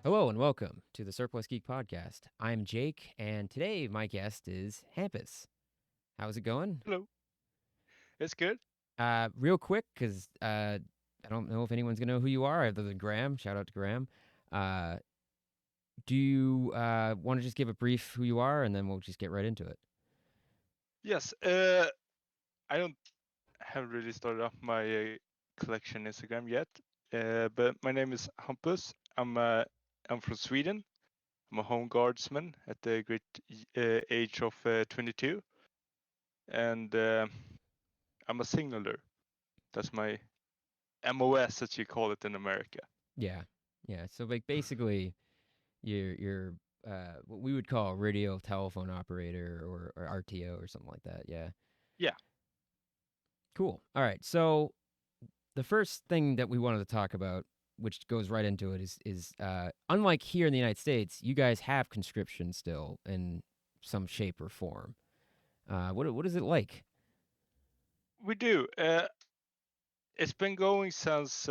Hello and welcome to the Surplus Geek podcast. I'm Jake, and today my guest is Hampus. How's it going? Hello. It's good. Real quick, because I don't know if anyone's gonna know who you are other than Graham. Shout out to Graham. Uh, do you want to just give a brief who you are, and then we'll just get right into it? Yes. I don't have really started up my collection Instagram yet. But my name is Hampus. I'm from Sweden. I'm a home guardsman at the great age of 22, and I'm a signaler. That's my MOS, as you call it in America. Yeah, yeah. So like basically, you're what we would call a radio telephone operator or RTO or something like that. Yeah. Yeah. Cool. All right. So the first thing that we wanted to talk about, which goes right into it, is unlike here in the United States, you guys have conscription still in some shape or form. What is it like? We do. It's been going since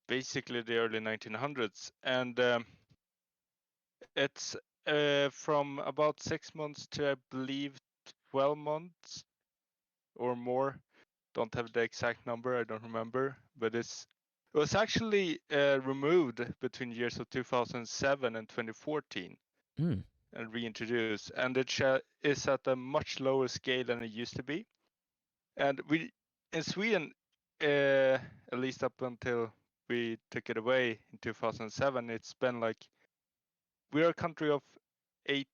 basically the early 1900s, and it's from about 6 months to, I believe, 12 months or more. Don't have the exact number, I don't remember, but it was actually removed between years of 2007 and 2014 Hmm. and reintroduced, and is at a much lower scale than it used to be. And we in Sweden, at least up until we took it away in 2007, it's been like we're a country of 8,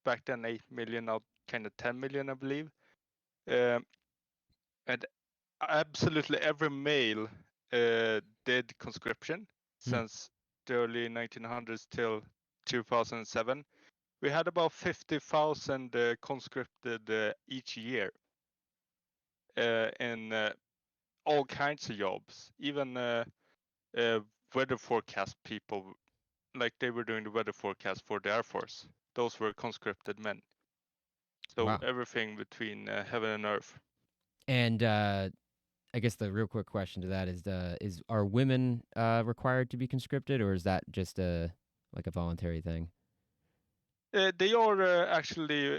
back then 8 million, now kind of 10 million, I believe. Um, and absolutely every male did conscription Hmm. since the early 1900s till 2007. We had about 50,000 conscripted each year in all kinds of jobs, even uh, weather forecast people, like they were doing the weather forecast for the Air Force. Those were conscripted men. So Wow. everything between heaven and earth. And I guess the real quick question to that is are women required to be conscripted, or is that just a like a voluntary thing? They are actually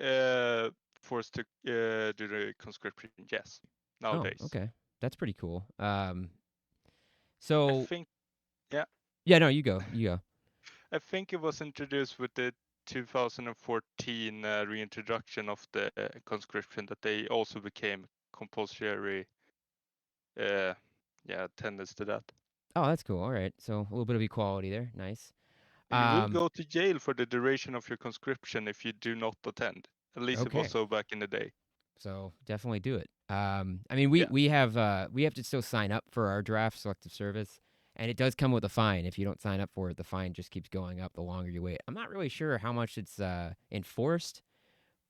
forced to do the conscription, yes, Oh, nowadays. okay, that's pretty cool. I So think, yeah, yeah, no, you go, you go. I think it was introduced with the 2014 reintroduction of the conscription that they also became compulsory. Uh, yeah, attendance to that. Oh, that's cool. All right, so a little bit of equality there. Nice. And you will Um, go to jail for the duration of your conscription if you do not attend. At least it was okay. so back in the day. So definitely do it. I mean, Yeah. we have to still sign up for our draft selective service, and it does come with a fine. If you don't sign up for it, the fine just keeps going up the longer you wait. I'm not really sure how much it's enforced,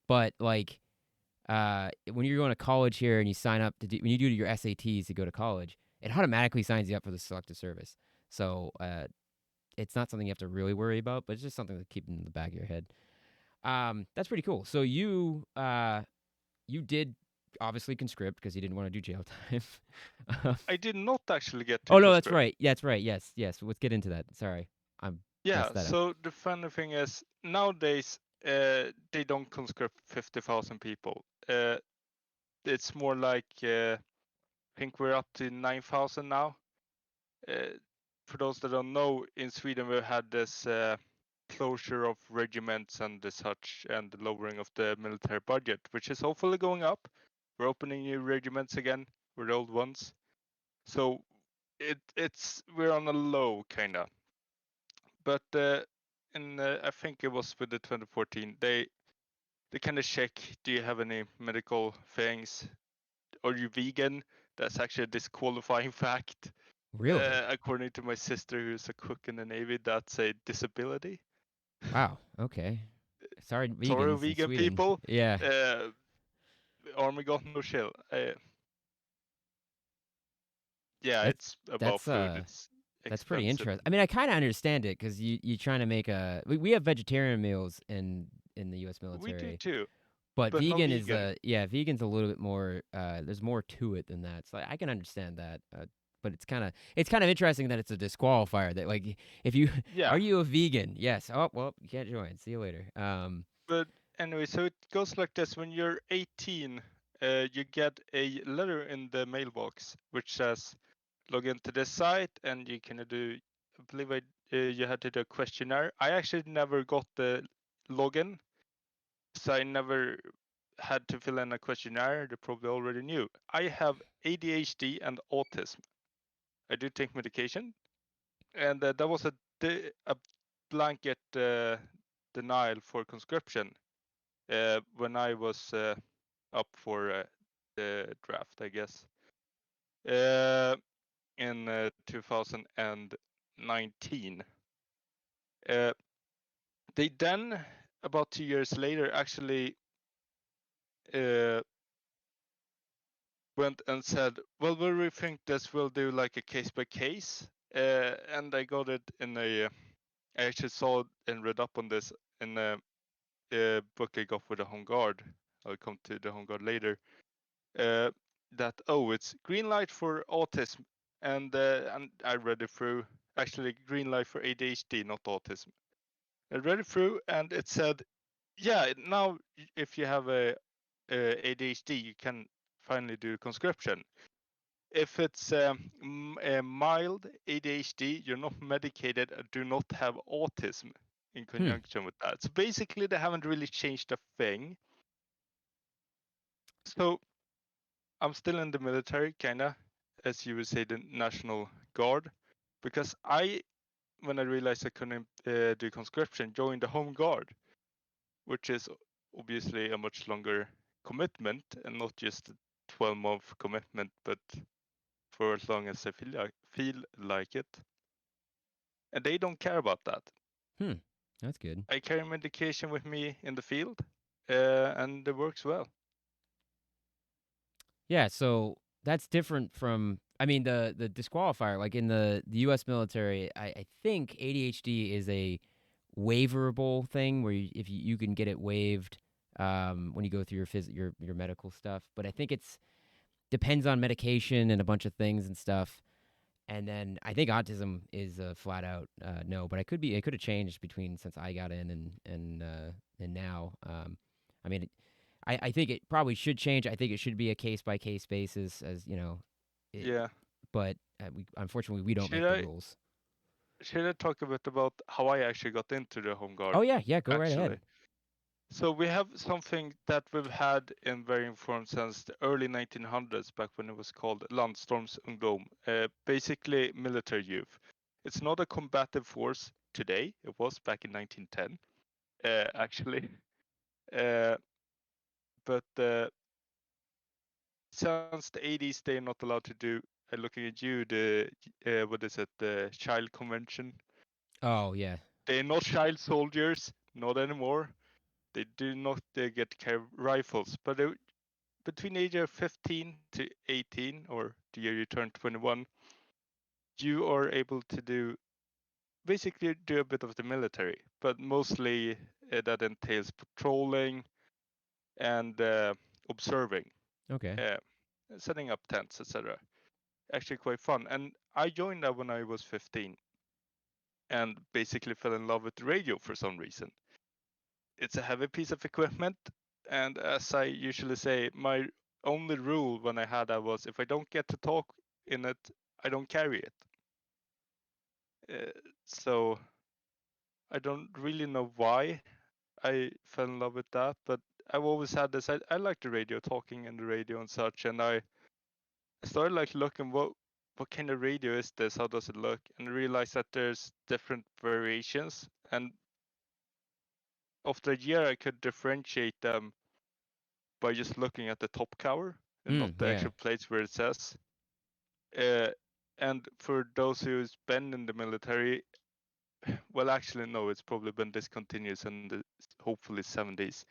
but like when you're going to college here and you sign up to do, when you do your SATs to go to college, it automatically signs you up for the selective service. So it's not something you have to really worry about, but it's just something to keep in the back of your head. That's pretty cool. So you did obviously conscript because you didn't want to do jail time. I did not actually get to Oh no, that's conscript. right. Yeah, that's right. Yes, yes. Let's get into that. Sorry, I Yeah, messed that up. so the funny thing is nowadays they don't conscript 50,000 people. It's more like I think we're up to 9,000 now. Uh, for those that don't know, in Sweden we've had this closure of regiments and the such, and the lowering of the military budget, which is hopefully going up. We're opening new regiments again with old ones. So it's we're on a low kinda. But in I think it was with the 2014, they kind of check, do you have any medical things? Are you vegan? That's actually a disqualifying fact. Really? According to my sister, who's a cook in the Navy, that's a disability. Wow. Okay. Sorry, Sorry, vegans in vegan Sweden. people. Yeah, Uh, Army got no chill. Yeah, that's it's about that's food. uh It's that's pretty expensive. interesting. I mean, I kind of understand it because you trying to make a we have vegetarian meals in the U.S. We do military, too, but but not vegan vegan. yeah, vegan's a little bit more. There's more to it than that. So I can understand that. but it's kind of interesting that it's a disqualifier. That like if you Yeah, are you a vegan? Yes. Oh well, you can't join. See you later. but anyway, so it goes like this: when you're 18, you get a letter in the mailbox which says, "Log into this site, and you can do." I believe you had to do a questionnaire. I actually never got the login, so I never had to fill in a questionnaire. They probably already knew. I have ADHD and autism. I do take medication, and that was a blanket denial for conscription when I was up for the draft, I guess, in 2019. Uh, they then, about 2 years later, actually uh, went and said, "Well, we'll rethink this. We'll do like a case by case." And I got it in a. I actually saw and read up on this in a book I got with the Home Guard. I'll come to the Home Guard later. That it's green light for autism, and I read it through. Actually, green light for ADHD, not autism. I read it through, and it said, yeah, now if you have a ADHD, you can finally do conscription. If it's a mild ADHD, you're not medicated, and do not have autism in Hmm. conjunction with that. So basically, they haven't really changed a thing. So I'm still in the military, kinda, as you would say, the National Guard, because when I realized I couldn't do conscription, joined the Home Guard, which is obviously a much longer commitment and not just a 12-month commitment, but for as long as I feel like it. And they don't care about that. Hmm. That's good. I carry medication with me in the field, and it works well. Yeah. So that's different from. I mean, the disqualifier, like in the U.S. military, I think ADHD is a waiverable thing where if you can get it waived when you go through your medical stuff. But I think it's depends on medication and a bunch of things and stuff. And then I think autism is a flat out no, but it could have changed between since I got in and now. I mean, I think it probably should change. I think it should be a case by case basis, as you know. It, Yeah. but unfortunately we don't Should make the I rules. should I talk a bit about how I actually got into the Home Oh Guard? yeah, yeah, go right Actually, ahead. so we have something that we've had in varying forms since the early 1900s, back when it was called Landstormsungdom, basically military youth. It's not a combative force today. It was back in 1910, actually. Uh, but since the 80s, they're not allowed to do. Looking at you, the what is it? The Child Convention. Oh yeah. They're not child soldiers, not anymore. They do not get carry rifles, but between the age of 15 to 18, or the year you turn 21, you are able to basically do a bit of the military, but mostly that entails patrolling and observing, Okay. uh, setting up tents, etc. Actually, quite fun. And I joined that when I was 15, and basically fell in love with the radio for some reason. It's a heavy piece of equipment, and as I usually say, my only rule when I had that was if I don't get to talk in it, I don't carry it. So I don't really know why I fell in love with that, but I've always had this. I like the radio, talking in the radio and such, and I started like looking what kind of radio is this? How does it look? And realized that there's different variations, and after a year I could differentiate them by just looking at the top cover and not the Yeah. actual place where it says. Uh, and for those who's been in the military, well, actually, no, it's probably been discontinued in the hopefully 70s.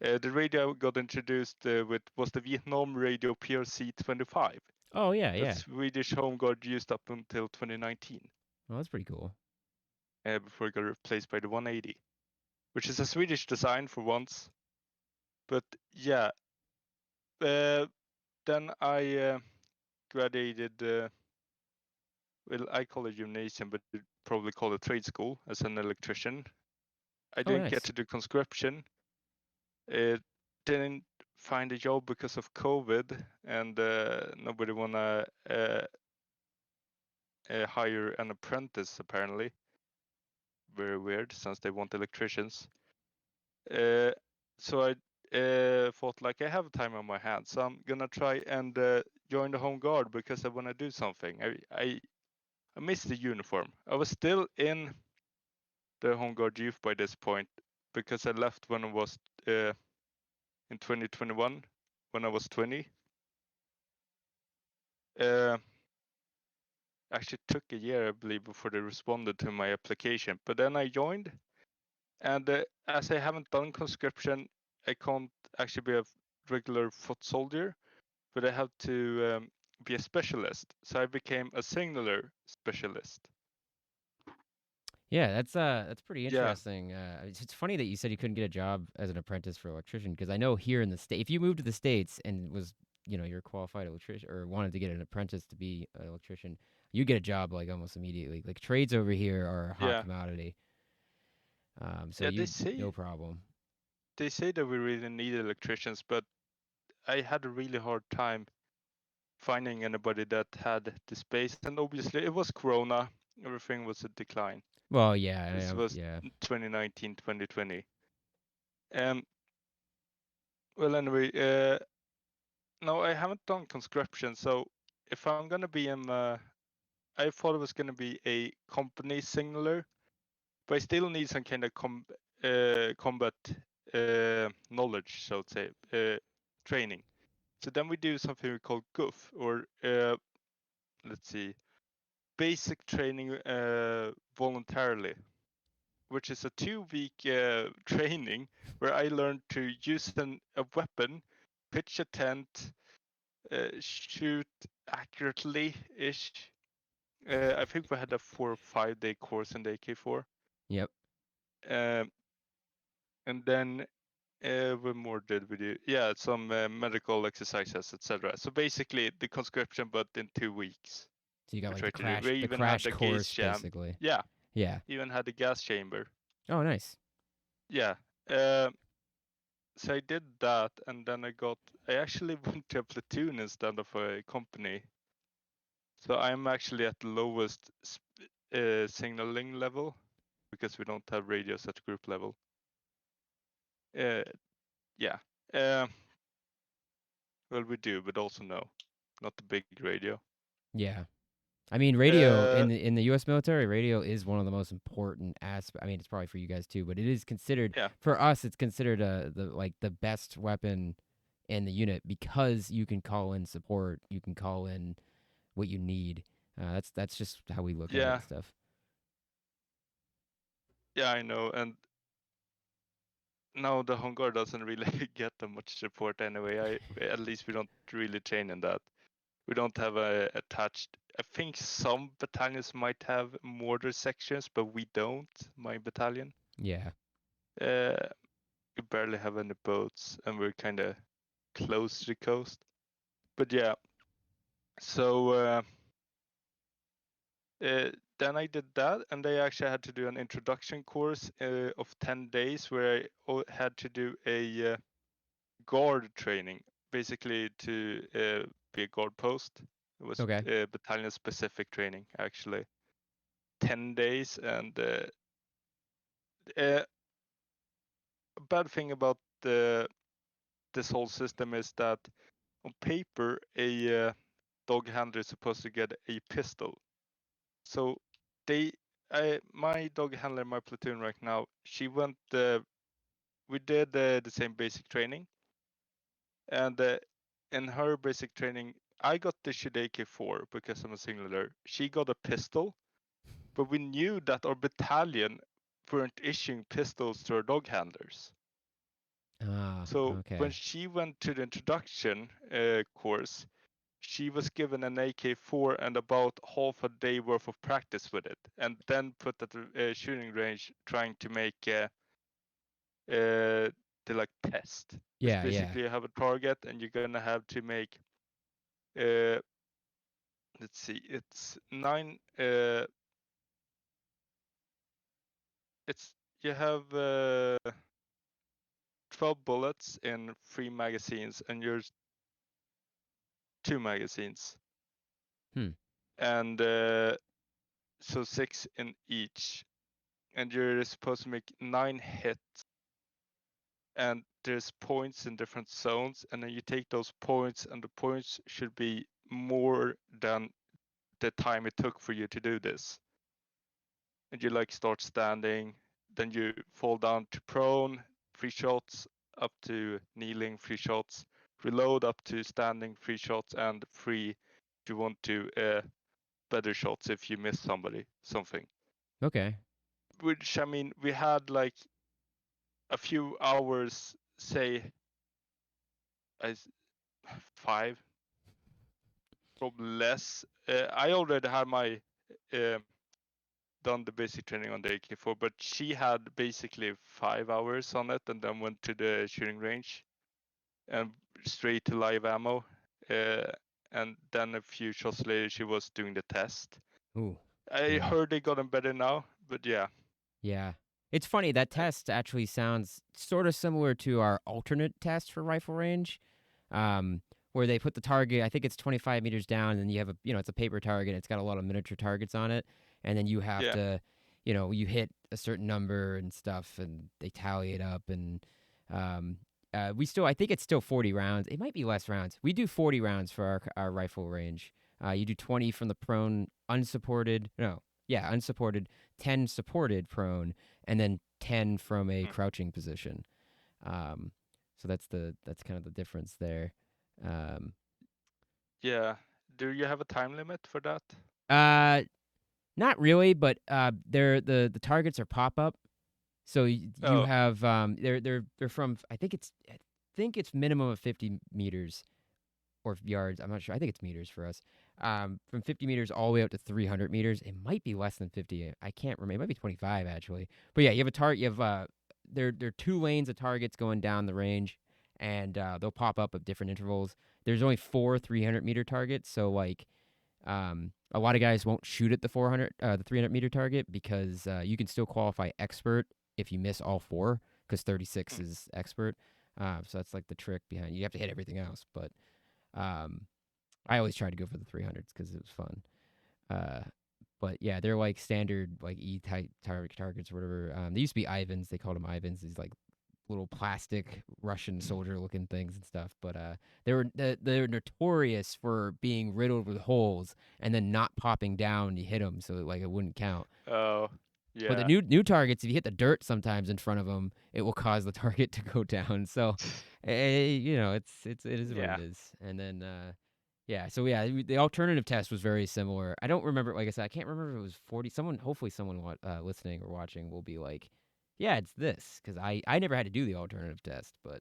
The radio got introduced with was the Vietnam radio PRC 25 Oh yeah, that yeah. Swedish Home Guard used up until 2019 Well, that's pretty cool. before it got replaced by the 180, which is a Swedish design for once. But yeah, uh, then I graduated well, I call it gymnasium, but you probably call it trade school as an electrician. I Oh, didn't get nice. to do conscription. It didn't find a job because of COVID, and nobody wanna hire an apprentice apparently. Very weird, since they want electricians. Uh, so I thought like I have time on my hands, so I'm gonna try and join the Home Guard because I wanna do something. I miss the uniform. I was still in the Home Guard youth by this point because I left when I was in 2021 when I was 20. Uh, Actually took a year, I believe, before they responded to my application. But then I joined, and as I haven't done conscription, I can't actually be a regular foot soldier, but I have to be a specialist. So I became a signaler specialist. Yeah, that's pretty Yeah, interesting. It's funny that you said you couldn't get a job as an apprentice for electrician because I know here in the state, if you moved to the states and was you're a qualified electrician or wanted to get an apprentice to be an electrician, you get a job like almost immediately. Like trades over here are a hot yeah, commodity. So yeah. you no problem. They say that we really need electricians, but I had a really hard time finding anybody that had the space. And obviously, it was Corona. Everything was a decline. Well, yeah, This was yeah. 2019, 2020. Um, well, anyway, no, I haven't done conscription. So if I'm gonna be in, I thought it was gonna be a company signaler, but I still need some kind of combat knowledge, so to say, training. So then we do something we call GUF, or let's see, basic training voluntarily, which is a 2-week training where I learned to use a weapon, pitch a tent, shoot accurately ish. I think we had a 4 or 5 day course in the AK4. Yep. Um, and then what more did we do? Yeah, some medical exercises, etc. So basically the conscription, but in 2 weeks. So you got We like the tried to do. crash We the even had crash the gas course jam. basically. Yeah, Yeah. even had the gas chamber. Oh, nice. Yeah. So I did that, and then I actually went to a platoon instead of a company. So I'm actually at the lowest signaling level because we don't have radios at group level. Yeah. Uh, well, we do, but also no, not the big radio. Yeah. I mean, radio Uh, in the U.S. military, radio is one of the most important aspects. I mean, it's probably for you guys too, but it is considered yeah, for us. It's considered the best weapon in the unit because you can call in support, you can call in what you need. That's just how we look at it yeah, and stuff. yeah. I know, and no, the Home Guard doesn't really get that much support anyway. At least we don't really train in that. We don't have a attached. I think some battalions might have mortar sections, but we don't. My battalion. Yeah. Uh, we barely have any boats, and we're kind of close to the coast. But yeah, so then I did that, and I actually had to do an introduction course of 10 days where I had to do a guard training, basically to be a guard post. It was Okay. battalion specific training, actually. 10 days, and a bad thing about this whole system is that on paper, a dog handler is supposed to get a pistol. So they, my dog handler in my platoon right now, she went. We did the same basic training, and in her basic training, I got the AK-4 because I'm a signaler. She got a pistol, but we knew that our battalion weren't issuing pistols to our dog handlers. Ah. So when Okay. she went to the introduction course, she was given an AK-4 and about half a day worth of practice with it, and then put at the shooting range trying to make the like test. It's Yeah. Yeah. basically you have a target and you're gonna have to make uh, let's see, it's 9. It's you have 12 bullets in 3 magazines, and yours 2 magazines, Hmm. and so 6 in each, and you're supposed to make 9 hits, and there's points in different zones, and then you take those points, and the points should be more than the time it took for you to do this. And you like start standing, then you fall down to prone, 3 shots, up to kneeling, 3 shots, reload up to standing, 3 shots, and 3 if you want to better shots if you miss something. Okay. Which, I mean, we had like a few hours, say, as 5, probably less. I already had my done the basic training on the AK4, but she had basically 5 hours on it, and then went to the shooting range and straight to live ammo. And then a few shots later, she was doing the test. Ooh. I Yeah. heard they gotten better now, but yeah. Yeah. It's funny, that test actually sounds sort of similar to our alternate test for rifle range, where they put the target, I think it's 25 meters down, and then you have it's a paper target, it's got a lot of miniature targets on it, and then you have Yeah. to, you hit a certain number and stuff, and they tally it up, and um, I think it's still 40 rounds. It might be less rounds. We do 40 rounds for our rifle range. You do 20 from the prone unsupported, no, yeah, unsupported, 10 supported prone, and then 10 from a Mm. crouching position. Um, so that's kind of the difference there. Um, Yeah. Do you have a time limit for that? uh, Not really, but the targets are pop up. So you Oh. have they're from I think it's minimum of 50 meters or yards. I'm not sure. I think it's meters for us. From 50 meters all the way up to 300 meters. It might be less than 50. I can't remember. It might be 25 actually. But yeah, you have a target. You have there are 2 lanes of targets going down the range, and they'll pop up at different intervals. There's only 4 300-meter targets, so like a lot of guys won't shoot at the 300-meter target because you can still qualify expert if you miss all 4 because 36 Mm. is expert. So that's like the trick behind. You have to hit everything else, but um, I always try to go for the 300s because it was fun. Uh, but yeah, they're like standard like E-type targets or whatever. They used to be Ivans. They called them Ivans. These like little plastic Russian soldier looking things and stuff. But they're notorious for being riddled with holes and then not popping down when you hit them, so like it wouldn't count. Oh. But the Yeah. new targets, if you hit the dirt sometimes in front of them, it will cause the target to go down. So, it is what it Yeah. is. And then yeah, so yeah, the alternative test was very similar. I don't remember, like I said, I can't remember if it was 40. Hopefully, someone listening or watching will be like, yeah, it's this, because I never had to do the alternative test, but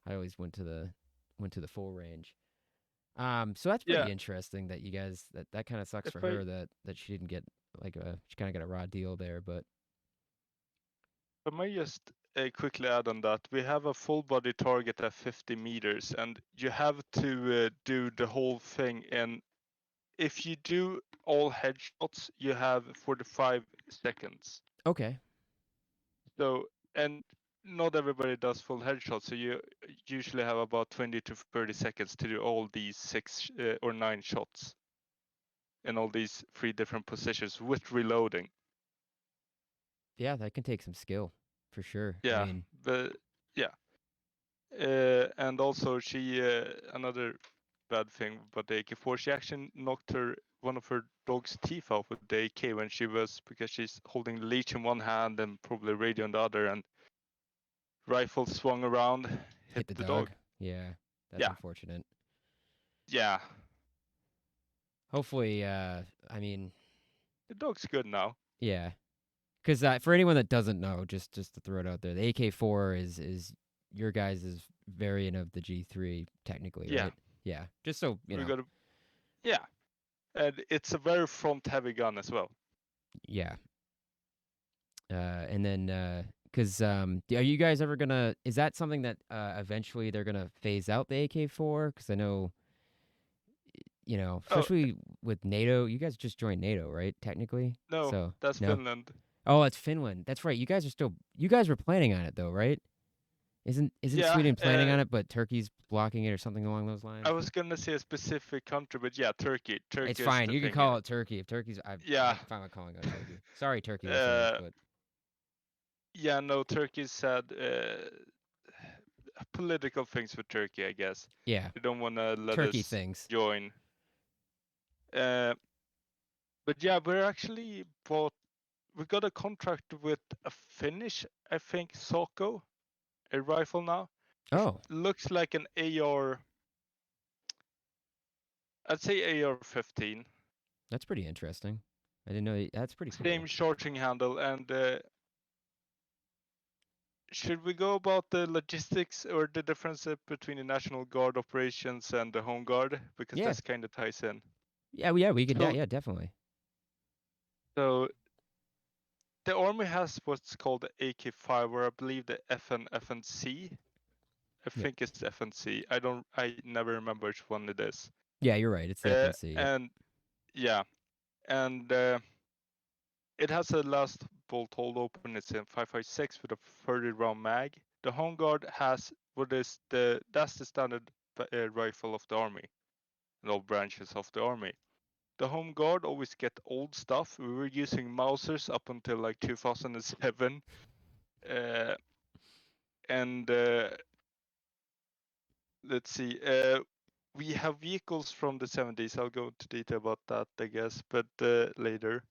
I always went to the full range. So that's Yeah. pretty interesting that you guys that kind of sucks for If I her that she didn't get she kind of got a raw deal there, but I might just quickly add on that. We have a full body target at 50 meters, and you have to do the whole thing. And if you do all headshots, you have 45 seconds. okay, So, and not everybody does full headshots, so you usually have about 20 to 30 seconds to do all these 6 or 9 shots in all these 3 different positions with reloading. yeah, that can take some skill for sure. I Yeah, mean, but yeah. And also, she another bad thing about the AK4, she actually knocked one of her dog's teeth out with the AK when she was because she's holding the leash in one hand and probably radio in the other, and rifle swung around, hit hit the the dog. dog. Yeah, that's Yeah, unfortunate. yeah, Hopefully, I mean, the dog's good now. yeah, because for anyone that doesn't know, just to throw it out there, the AK4 is your guys' variant of the G3, technically, Yeah, right? Yeah, just so you we know. got a yeah, and it's a very front-heavy gun as well. Yeah, and then because are you guys ever gonna? Is that something that eventually they're gonna phase out the AK4? Because I know Oh especially with NATO. You guys just joined NATO, right? Technically. no, So that's no. Finland. Oh, it's Finland. That's right. You guys were planning on it though, right? Isn't Yeah, Sweden planning on it, but Turkey's blocking it or something along those I lines? was gonna say a specific country, but yeah, Turkey. It's Turkey is fine. the You can thing call here. it Turkey. If Turkey's, Yeah. I'm fine with calling it Turkey. Sorry, Turkey listeners, Uh, but yeah, no, Turkey said political things for Turkey, I guess. yeah, They don't want to let Turkey us things. join. Uh, but yeah, we got a contract with a Finnish, I think, Soko, a rifle now, which Oh, looks like an AR. I'd say AR-15. that's pretty interesting. I didn't know. That's pretty Same cool. charging handle, and should we go about the logistics or the difference between the National Guard operations and the Home Guard? Because Yeah, that's kind of ties in. yeah, we can. So, Yeah, definitely. so the army has what's called the AK-5, or I believe the FNC. I Yep. think it's FNC. I never remember which one it is. Yeah, you're right. It's the FNC. Yep. And yeah, and it has a last bolt hold open. It's in 5.56 with a 30 round mag. The Home Guard has that's the standard rifle of the army, and all branches of the army. The Home Guard always get old stuff. We were using Mausers up until like 2007, uh, and let's see. We have vehicles from the 70s. I'll go into detail about that, I guess, but later.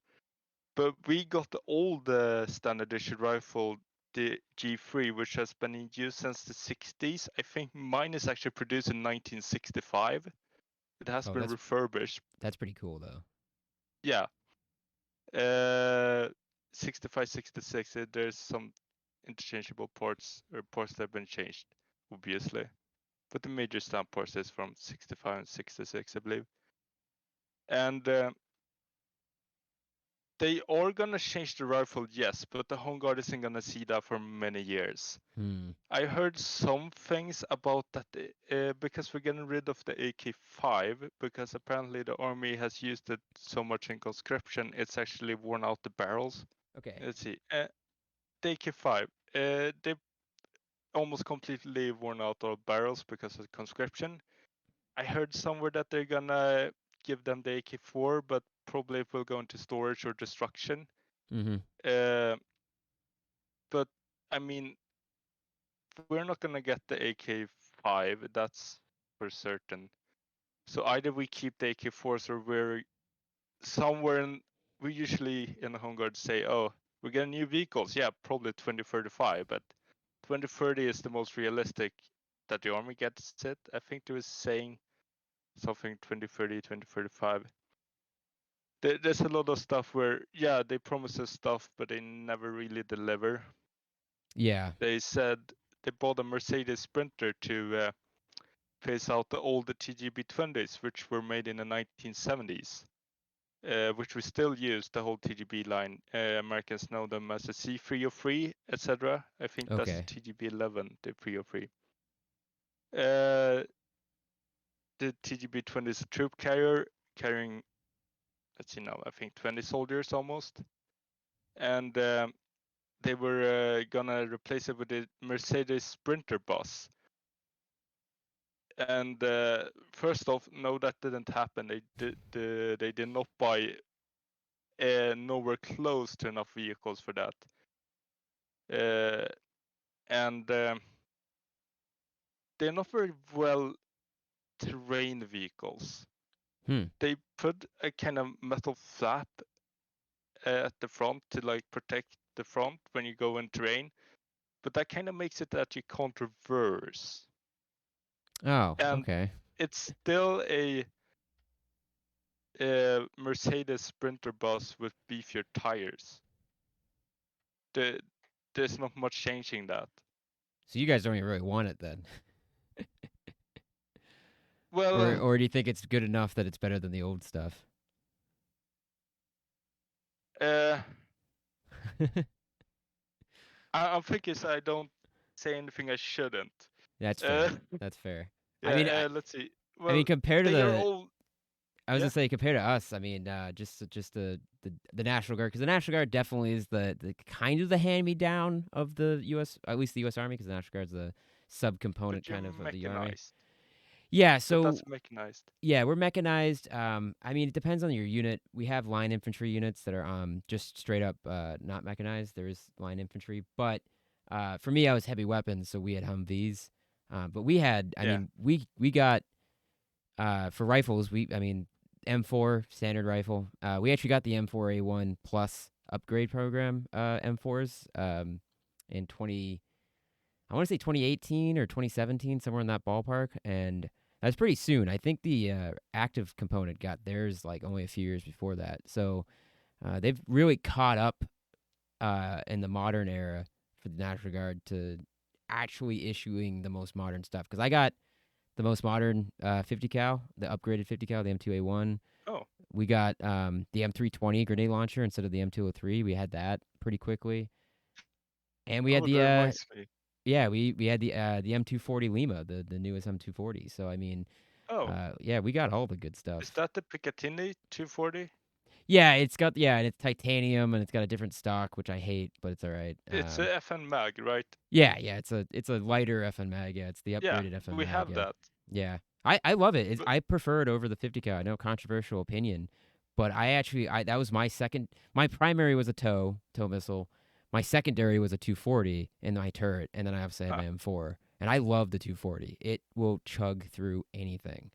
But we got the old standard issue rifle, the G3, which has been in use since the 60s. I think mine is actually produced in 1965. It has Oh, been refurbished. that's pretty cool though. Yeah. Uh, 65, 66. There's some interchangeable ports or ports that have been changed, obviously. But the major stamp ports is from 65 and 66, I believe. And they are gonna change the rifle, yes, but the Home Guard isn't gonna see that for many years. Hmm. I heard some things about that because we're getting rid of the AK-5 because apparently the army has used it so much in conscription, it's actually worn out the barrels. Okay. Let's see, the AK-5, they almost completely worn out all barrels because of conscription. I heard somewhere that they're gonna give them the AK-4, but probably it will go into storage or destruction. Mm-hmm. Uh, but I mean, we're not gonna get the AK-5. That's for certain. So either we keep the AK-4s or we're somewhere in. We usually in the Home Guard say, "Oh, we get new vehicles." Yeah, probably 2035, but 2030 is the most realistic that the army gets it. I think they was saying something 2030, 2035. There's a lot of stuff where, yeah, they promise us stuff, but they never really deliver. Yeah. They said they bought a Mercedes Sprinter to phase out the older TGB-20s, which were made in the 1970s, which we still use, the whole TGB line. Americans know them as the C303, etc. I think that's the Okay. TGB-11, the 303. Uh, the TGB-20 is a troop carrier carrying, let's see now, I think 20 soldiers almost. And they were gonna replace it with the Mercedes Sprinter bus. And first off, no, that didn't happen. They did not buy nowhere close to enough vehicles for that. And they're not very well terrain vehicles. Hmm. They put a kind of metal flap at the front to like protect the front when you go in terrain, but that kind of makes it that you can't reverse. Oh, And okay. it's still a Mercedes Sprinter bus with beefier tires. The, there's not much changing that. So you guys don't even really want it then, Well, or do you think it's good enough that it's better than the old stuff? uh, I'm thinking so I don't say anything I shouldn't. That's Uh, fair. That's fair. I mean, yeah, let's see. I mean, Well, compared to they are the all. I was Yeah, gonna say compared to us, I mean, just the National Guard, because the National Guard definitely is the kind of the hand me down of the U.S. at least the U.S. Army, because the National Guard's the subcomponent but you're kind of the Army. mechanized. Yeah, But so that's mechanized. yeah, we're mechanized. I mean, it depends on your unit. We have line infantry units that are just straight up not mechanized. There is line infantry, but for me, I was heavy weapons, so we had Humvees. But we had, I Yeah. mean, we got for rifles. I mean, M4 standard rifle. We actually got the M4A1 plus upgrade program M4s in 20. I want to say 2018 or 2017, somewhere in that ballpark, and that's pretty soon. I think the active component got theirs like only a few years before that. So they've really caught up in the modern era for the National Guard to actually issuing the most modern stuff. Because I got the most modern 50 cal, the upgraded 50 cal, the M2A1. Oh. We got the M320 grenade launcher instead of the M203. We had that pretty quickly, and we had Oh, that the reminds me. yeah, we had the M240 Lima, the newest M240. So I mean, Oh, yeah, we got all the good is stuff. that the Picatinny 240? Yeah, it's got and it's titanium and it's got a different stock, which I hate, but it's all right. It's a FN mag, right? Yeah, it's a lighter FN mag. Yeah, it's the Yeah, upgraded FN we mag. have Yeah, that. yeah. I love it. But I prefer it over the 50 cal. I know controversial opinion, but I that was my second. My primary was a tow missile. My secondary was a 240 in my turret, and then I obviously had huh. my M4. And I love the 240. It will chug through anything.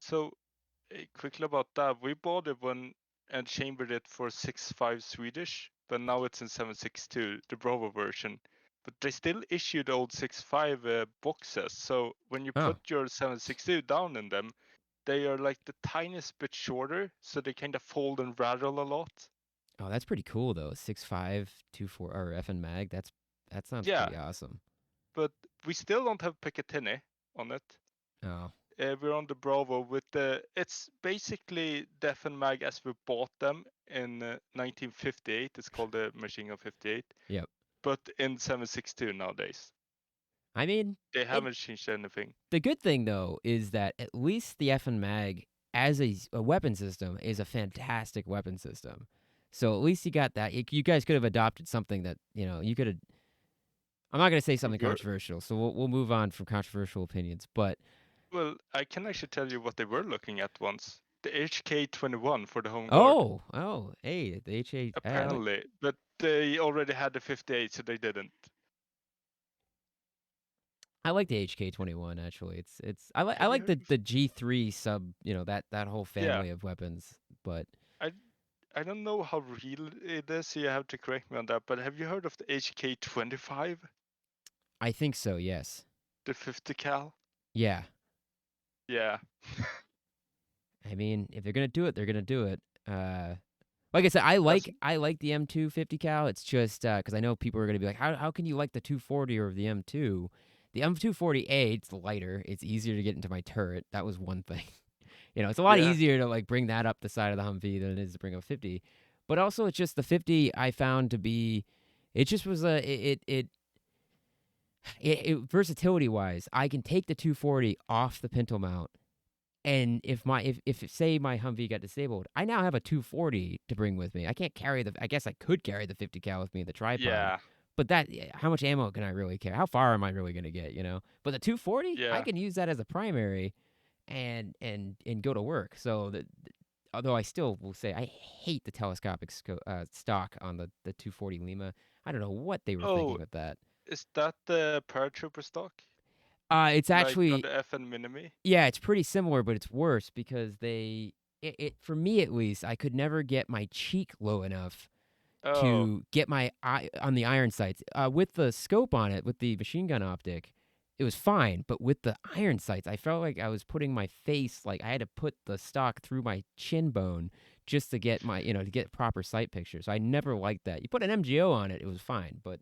So quickly about that, we bought it when and chambered it for 6.5 Swedish, but now it's in 7.62, the Bravo version. But they still issue the old 6.5 boxes. So when you Oh, put your 7.62 down in them, they are like the tiniest bit shorter, so they kind of fold and rattle a lot. oh, that's pretty cool though. 6.5, 2.4 or FN mag. That sounds Yeah, pretty awesome. but we still don't have Picatinny on it. Oh, We're on the Bravo with the. It's basically Def and Mag as we bought them in 1958. It's called the Machine Gun 58, yep. but in 7.62 nowadays. I mean, They it. haven't changed anything. The good thing though is that at least the FN mag as a weapon system is a fantastic weapon system. So at least you got that. You guys could have adopted something that you could have. I'm not gonna say something We're, controversial, so we'll move on from controversial opinions. But well, I can actually tell you what they were looking at once. The HK-21 for the Home Guard, hey, the HA. I like apparently, but they already had the 58, so they didn't. the HK-21 actually. I Have you like heard of? the G3 sub. That whole Yeah, family of weapons. But I I don't know how real it is. So you have to correct me on that. But have you heard of the HK-25, I think so. Yes. the 50 cal? Yeah. Yeah. I mean, if they're gonna do it, they're gonna do it. Like I said, That's I like the M250 cal. It's just because I know people are gonna be like, how can you like the 240 over the M2? The M240A, it's lighter. It's easier to get into my turret. That was one thing. It's a lot yeah. easier to like bring that up the side of the Humvee than it is to bring a 50. But also, it's just the 50 I found to be. It just was versatility wise. I can take the 240 off the pintle mount and if say my Humvee got disabled, I now have a 240 to bring with me. I can't carry the. I guess I could carry the 50 cal with me in the tripod, Yeah. but how much ammo can I really carry? How far am I really gonna get? But the 240, I Yeah. can use that as a primary, and go to work. So although I still will say I hate the telescopic stock on the 240 Lima. I don't know what they were Oh, thinking with that. is that the paratrooper stock? It's Like on actually the FN Minimi? Yeah, it's pretty similar, but it's worse because for me at least, I could never get my cheek low enough Oh, to get my eye on the iron sights. With the scope on it, with the machine gun optic, it was fine. But with the iron sights, I felt like I was putting my face, like I had to put the stock through my chin bone just to get to get proper sight picture. So I never liked that. You put an MGO on it, it was fine, but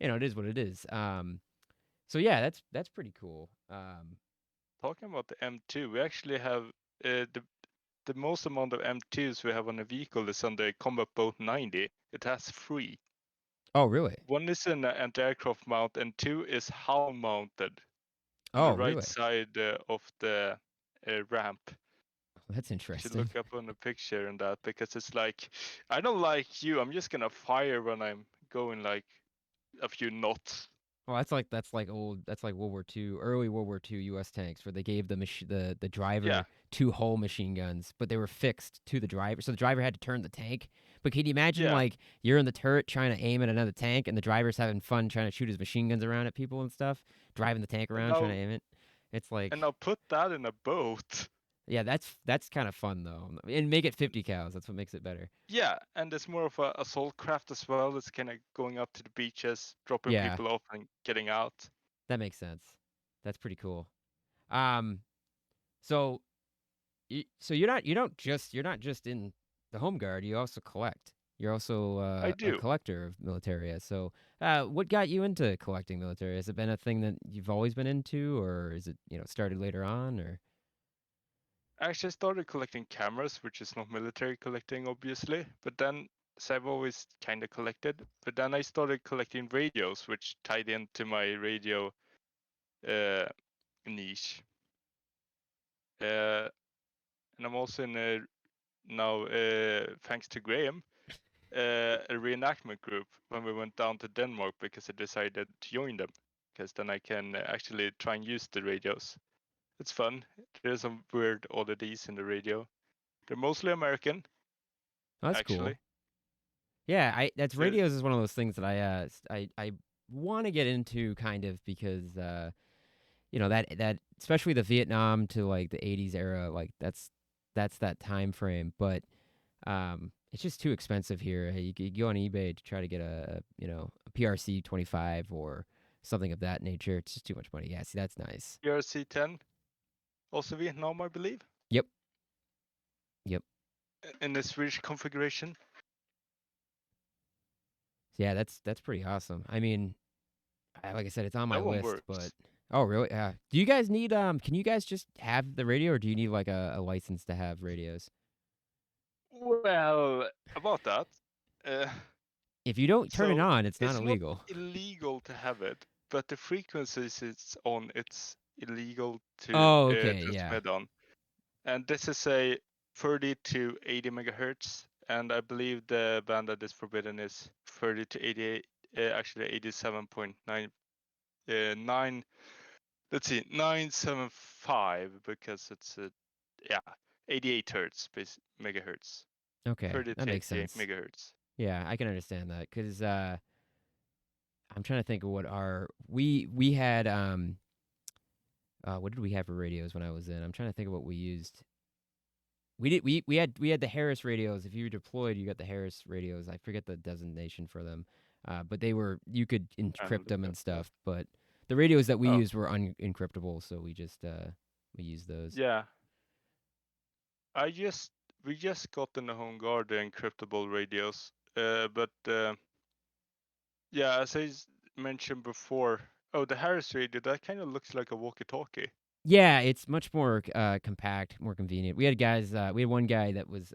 it is what it is. So yeah, that's pretty cool. talking about the M2, we actually have the most amount of M2s we have on a vehicle is on the Combat Boat 90. It has three. Oh, really? One is an anti-aircraft mount, and two is hull mounted on the Oh, right really? side of the ramp. That's You should interesting. look up on the picture and that, because it's like, I don't like you. I'm just gonna fire when I'm going like a few knots. Well, that's like World War II, early World War II U.S. tanks, where they gave the Yeah, driver two whole machine guns, but they were fixed to the driver, so the driver had to turn the tank. But can you imagine yeah. like you're in the turret trying to aim at another tank, and the driver's having fun trying to shoot his machine guns around at people and stuff, driving the tank And around trying now to aim it? It's and like, now put that in a boat. yeah, that's kind of fun though, and make it 50 cows. That's what makes it better. Yeah, and it's more of a assault craft as well. It's kind of going up to the beaches, dropping Yeah, people off, and getting out. that makes sense. That's pretty cool. Um, so so you're not just in the home guard. You also collect. You're also I a do. collector of militaria. So, what got you into collecting militaria? Has it been a thing that you've always been into, or is it started later on? Or I actually started collecting cameras, which is not military collecting, obviously. But then, so I've always kind of collected. But then I started collecting radios, which tied into my radio uh, niche. Uh, and I'm also in a now, thanks to Graham, a reenactment group when we went down to Denmark, because I decided to join them, because then I can actually try and use the radios. It's fun. There's some weird oddities in the radio. They're mostly American, oh, that's cool. actually. Yeah, I that's Uh, radios is one of those things that I want to get into kind of because that especially the Vietnam to like the 80s era, like that's that time frame, but it's just too expensive here. Hey, you go on eBay to try to get a PRC 25 or something of that nature. It's just too much money. Yeah, see, that's nice. PRC-10, also Vietnam, I believe, Yep, yep. in the Swedish configuration. Yeah, that's pretty awesome. I mean, like I said, it's on my That one list, but works. oh, really? Yeah. Do you guys need Can you guys just have the radio, or do you need like a license to have radios? Well, about that, uh, If you don't turn it so on, it's not it's not illegal. illegal to have it, but the frequencies it's on, it's illegal to Oh, okay, yeah. transmit on. And this is a 30 to 80 megahertz, and I believe the band that is forbidden is 30 to 88, actually 87.9, 9, let's see, 975, because it's yeah, 88 hertz, megahertz, Okay, 30 that to makes 88 sense. megahertz. Yeah, I can understand that because I'm trying to think of what our we had what did we have for radios when I was in? I'm trying to think of what we used. We had the Harris radios. If you were deployed, you got the Harris radios. I forget the designation for them, but they were you could Trying to encrypt look them at and that. stuff. But the radios that we Oh, used were unencryptable, so we used those. yeah. I just We just got in the Home Guard the encryptable radios, but yeah, as mentioned before, oh, the Harris radio, that kind of looks like a walkie-talkie. Yeah, it's much more compact, more convenient. We had guys. We had one guy that was.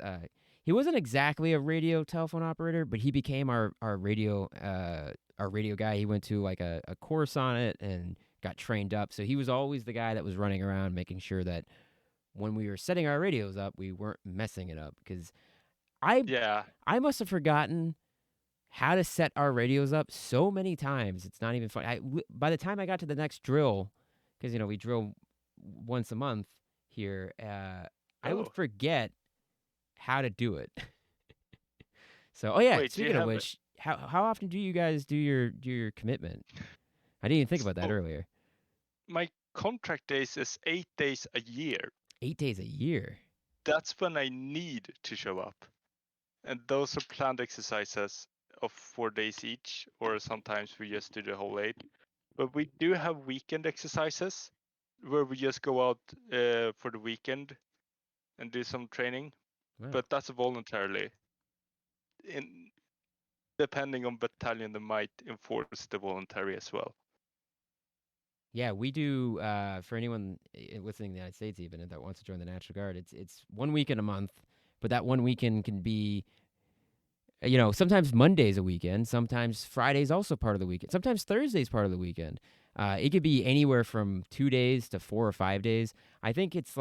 He wasn't exactly a radio telephone operator, but he became our radio guy. He went to like a course on it and got trained up. So he was always the guy that was running around making sure that when we were setting our radios up, we weren't messing it up. Because I Yeah, I must have forgotten how to set our radios up so many times. It's not even funny. By the time I got to the next drill, because we drill once a month here, I would oh, forget how to do it. So, oh yeah. wait, do you Speaking of have which, how often do you guys do your commitment? I didn't even think about that so earlier. my contract days is 8 days a year. 8 days a year. That's when I need to show up. And those are planned exercises of 4 days each, or sometimes we just do the whole 8. But we do have weekend exercises where we just go out for the weekend and do some training. Wow. But that's voluntarily. In Depending on battalion, they might enforce the voluntary as well. Yeah, we do. For anyone listening in the United States, even that wants to join the National Guard, it's 1 weekend a month, but that one weekend can be sometimes Monday's a weekend, sometimes Friday's also part of the weekend, sometimes Thursday's part of the weekend. It could be anywhere from 2 days to 4 or 5 days. I think it's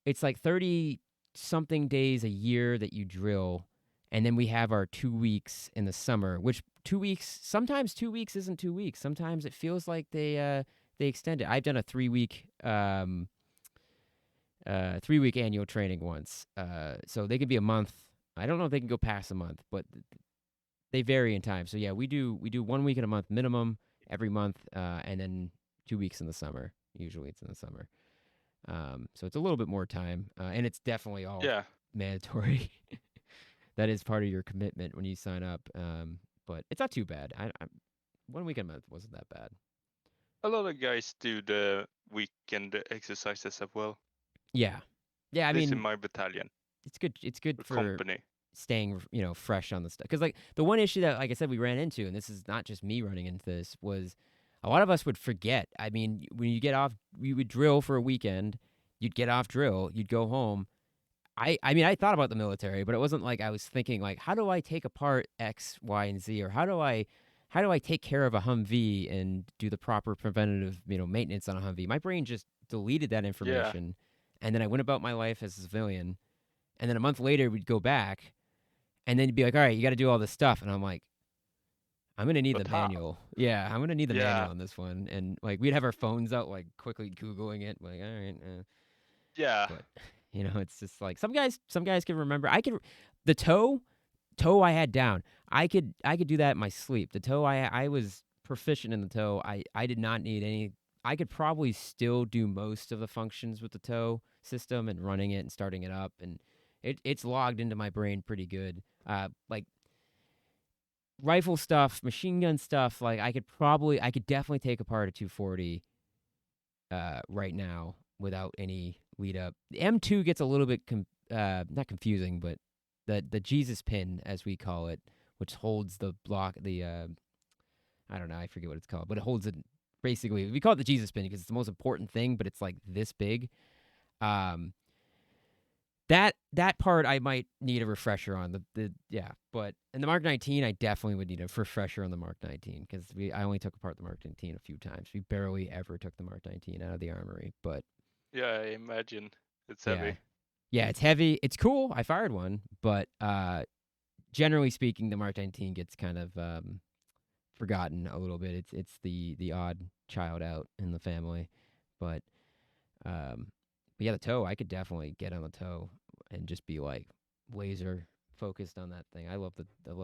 it's like 30 something days a year that you drill, and then we have our 2 weeks in the summer. Which 2 weeks? Sometimes 2 weeks isn't 2 weeks. Sometimes it feels like they extend it. I've done a 3 week 3 week annual training once. So they could be a month. I don't know if they can go past a month, but they vary in time. So yeah, we do 1 week in a month minimum every month, and then 2 weeks in the summer. Usually it's in the summer. So it's a little bit more time, and it's definitely all Yeah, mandatory. That is part of your commitment when you sign up. But it's not too bad. 1 week a month wasn't that bad. a lot of guys do the weekend exercises as well. Yeah, yeah. I At least in mean, my battalion it's good. It's good or for company. staying, fresh on the stuff. Because like the one issue that, like I said, we ran into, and this is not just me running into this, was a lot of us would forget. I mean, when you get off, we would drill for a weekend. You'd get off drill. You'd go home. I mean, I thought about the military, but it wasn't like I was thinking like, how do I take apart X, Y, and Z, or how do I take care of a Humvee and do the proper preventative, maintenance on a Humvee? My brain just deleted that Yeah, information, and then I went about my life as a civilian. And then a month later, we'd go back, and then you'd be like, all right, you got to do all this stuff, and I'm like, I'm gonna need the but how? manual. Yeah, I'm gonna need the manual Yeah, on this one, and like we'd have our phones out, like quickly googling it, like, all right. yeah, But it's just like some guys can remember. The toe I had down. I could do that in my sleep. The toe I was proficient in the toe. I did not need any. I could probably still do most of the functions with the toe system and running it and starting it up, and it's logged into my brain pretty good. Like rifle stuff, machine gun stuff. Like I could definitely take apart a 240 right now without any lead up. The M2 gets a little bit not confusing, but the Jesus pin, as we call it, which holds the block, the I don't know, I forget what it's called, but it holds it. Basically, we call it the Jesus pin because it's the most important thing, but it's like this big. Um, that part I might need a refresher on. But in the Mark 19, I definitely would need a refresher on the Mark 19 because I only took apart the Mark 19 a few times. We barely ever took the Mark 19 out of the armory, but yeah. I imagine it's yeah, heavy. yeah, it's heavy. It's cool. I fired one, but generally speaking, the Mark 19 gets kind of forgotten a little bit. It's the odd child out in the family, but um, but yeah, the toe. I could definitely get on the toe and just be like laser focused on that thing. I love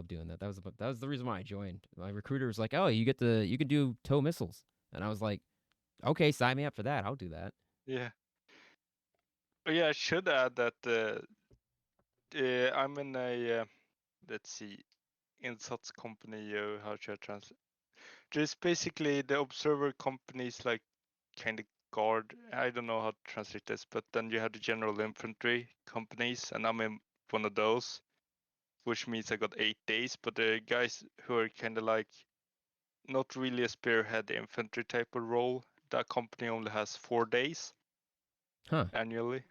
doing that. That was the reason why I joined. My recruiter was like, "Oh, you can do toe missiles," and I was like, "Okay, sign me up for that. I'll do that." Yeah. Oh, yeah, I should add that I'm in a let's see, insats company. How should I translate? Just basically the observer companies like kind of guard. I don't know how to translate this, but then you have the general infantry companies, and I'm in one of those, which means I got 8 days. But the guys who are kind of like not really a spearhead infantry type of role, that company only has 4 days Huh. annually.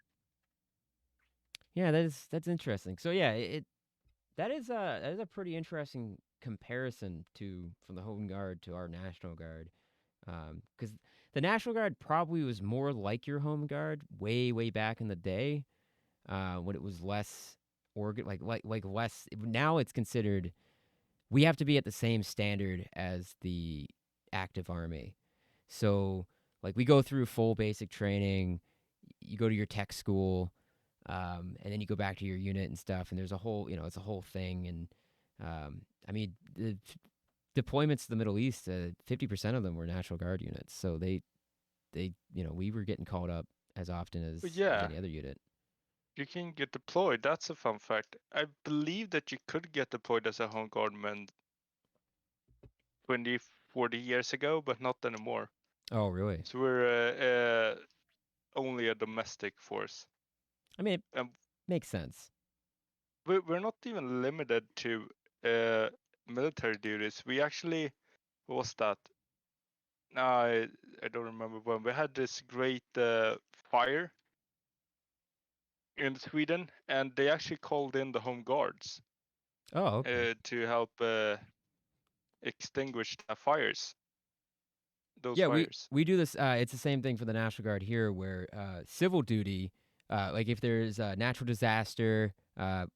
Yeah, that's interesting. So yeah, that is a pretty interesting comparison to from the Home Guard to our National Guard, because the National Guard probably was more like your Home Guard way back in the day, when it was less like less. Now it's considered we have to be at the same standard as the active army. So like we go through full basic training, you go to your tech school, and then you go back to your unit and stuff. And there's a whole, it's a whole thing. And I mean, the deployments to the Middle East, 50% of them were National Guard units. So we were getting called up as often But as yeah, any other unit. you can get deployed. That's a fun fact. I believe that you could get deployed as a home guardman 20, 40 years ago, but not anymore. Oh, really? So we're only a domestic force. I mean, it And makes sense. we're not even limited to uh, military duties. We actually, what was that? No, I don't remember when. We had this great fire in Sweden, and they actually called in the home guards Oh, okay. to help extinguish the fires, those Yeah, we fires. we do this. It's the same thing for the National Guard here, where civil duty. Like if there's a natural disaster,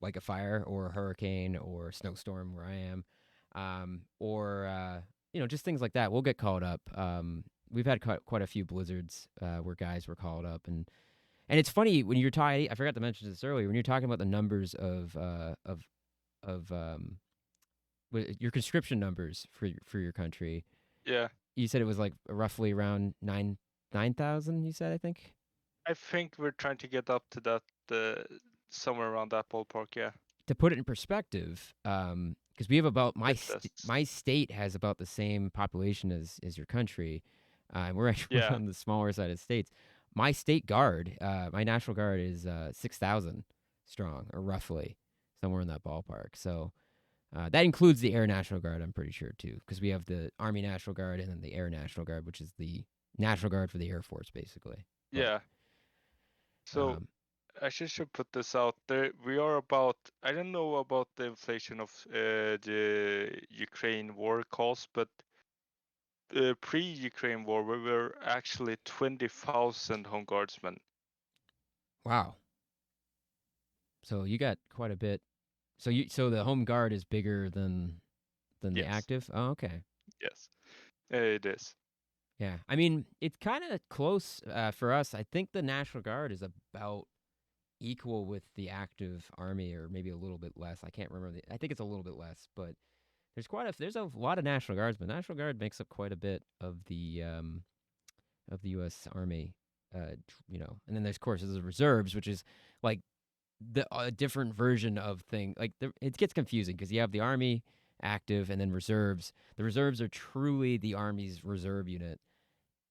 like a fire or a hurricane or a snowstorm where I am, or just things like that, we'll get called up. We've had quite a few blizzards where guys were called up, and it's funny when you're talking. I forgot to mention this earlier. When you're talking about the numbers of your conscription numbers for your country, Yeah, you said it was like roughly around 9,000. You said, I think. I think we're trying to get up to that somewhere around that ballpark. Yeah, To put it in perspective, because we have about that's my state has about the same population as your country, and we're actually yeah. on the smaller side of states. My state guard, my National Guard is 6,000 strong, or roughly somewhere in that ballpark. So that includes the Air National Guard, I'm pretty sure too, because we have the Army National Guard and then the Air National Guard, which is the National Guard for the Air Force, basically. But Yeah. So um, I should put this out there. We are about, I don't know about the inflation of the Ukraine war cost, but pre-Ukraine war, we were actually 20,000 Home Guardsmen. wow, so you got quite a bit. So the home guard is bigger than the Yes, active. Oh, okay. yes, it is. Yeah. I mean, it's kind of close for us. I think the National Guard is about equal with the active army, or maybe a little bit less. I can't remember. I think it's a little bit less, but there's a lot of National Guardsmen. National Guard makes up quite a bit of the U.S. Army. And then there's, of course, there's the reserves, which is like the different version of thing. Like it gets confusing because you have the army active and then reserves. The reserves are truly the army's reserve unit,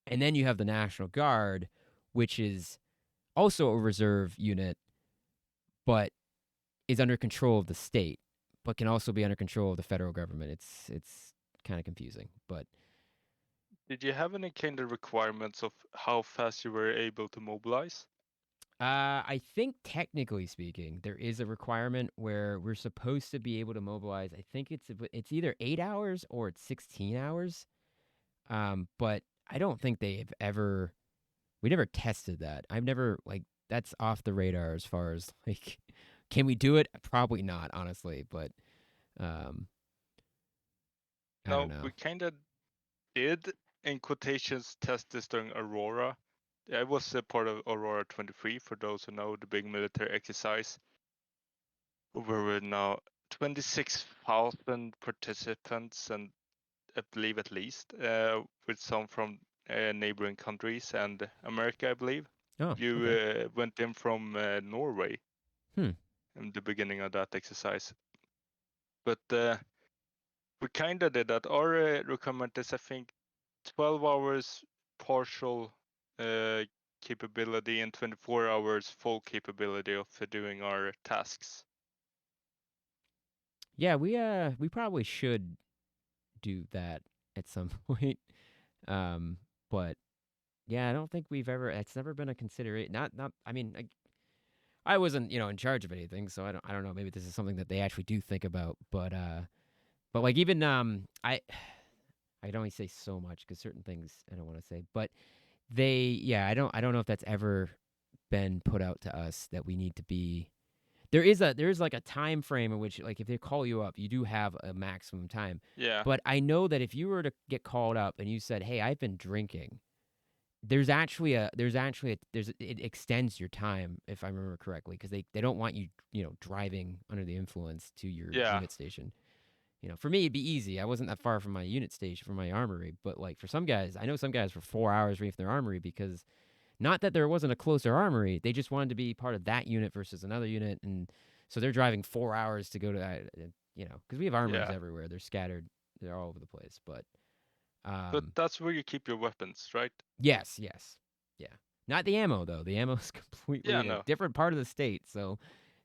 and then you have the National Guard, which is also a reserve unit, but is under control of the state, but can also be under control of the federal government. It's kind of confusing, but Did you have any kind of requirements of how fast you were able to mobilize? I think technically speaking, there is a requirement where we're supposed to be able to mobilize. I think it's either 8 hours or it's 16 hours. But I don't think they've ever. We never tested that. I've never like that's off the radar as far as like, can we do it? Probably not, honestly. But um, I don't No, know. we kind of did, in quotations, test this during Aurora. I was a part of Aurora 23, for those who know, the big military exercise, where we're now 26,000 participants, and I believe at least, with some from neighboring countries and America, I believe. Oh, You okay. went in from Norway Hmm. in the beginning of that exercise. But we kind of did that. Our requirement is, I think, 12 hours partial uh, capability and 24 hours full capability of doing our tasks. Yeah, we probably should do that at some point. Um, but yeah, I don't think we've ever. It's never been a consideration. Not. I mean, I wasn't in charge of anything, so I don't know. Maybe this is something that they actually do think about. But like even I can only say so much because certain things I don't want to say. But I don't know if that's ever been put out to us that we need to be. There is like a time frame in which, like, if they call you up, you do have a maximum time. Yeah, But I know that if you were to get called up and you said, "Hey, I've been drinking," it extends your time, if I remember correctly, because they don't want you driving under the influence to your yeah, unit station. For me, it'd be easy. I wasn't that far from my unit station, from my armory. But like for some guys, I know some guys for 4 hours waiting for their armory because not that there wasn't a closer armory, they just wanted to be part of that unit versus another unit, and so they're driving 4 hours to go to because we have armories yeah. everywhere. They're scattered. They're all over the place. But But um, that's where you keep your weapons, right? yes, yes, yeah. Not the ammo though. The ammo is completely Yeah, in a no. different part of the state. So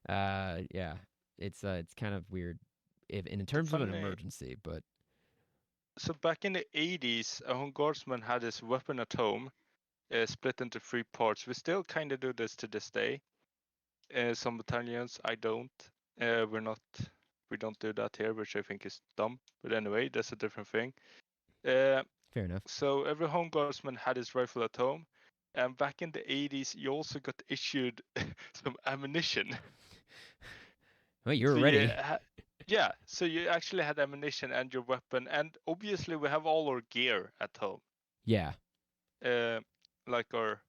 yeah, it's kind of weird if in So terms of an funny. emergency, but So back in the 80s, a home guardsman had his weapon at home, split into three parts. We still kind of do this to this day. Some battalions, I don't. We're not. We don't do that here, which I think is dumb. But anyway, that's a different thing. Uh, fair enough. so every home guardsman had his rifle at home. And back in the 80s, you also got issued some ammunition. Well, you're So you ready. yeah, so you actually had ammunition and your weapon, and obviously we have all our gear at home. Yeah. Uh, like our,